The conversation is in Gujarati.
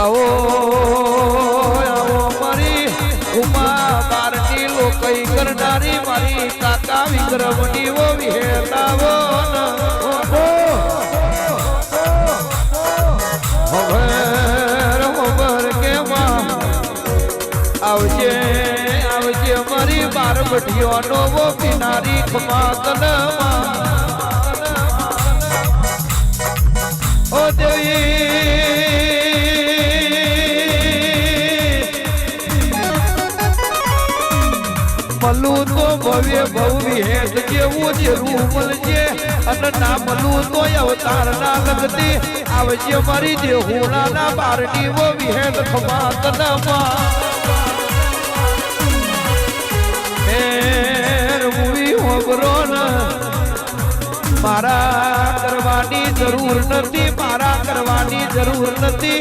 આવો આવો મારી ઉમા બારની લોકઈ કરનારી મારી કાકા વિક્રમની વો વિહેતાવો ખબર કેમાં આવજે આવજે મારી બાર બઢિયોનો વો કિનારી ખમા કલમાં ઓ દેવી મલું તો ભવ્ય ભવ્ય હેત જેવું જ રૂપ મળજે અને ના મલું તો અવતાર ના લગતી આવજે મારી દેહુણા ના બારની વો વિહેત ખમા કલમાં મારા કરવાની જરૂર નથી મારા કરવાની જરૂર નથી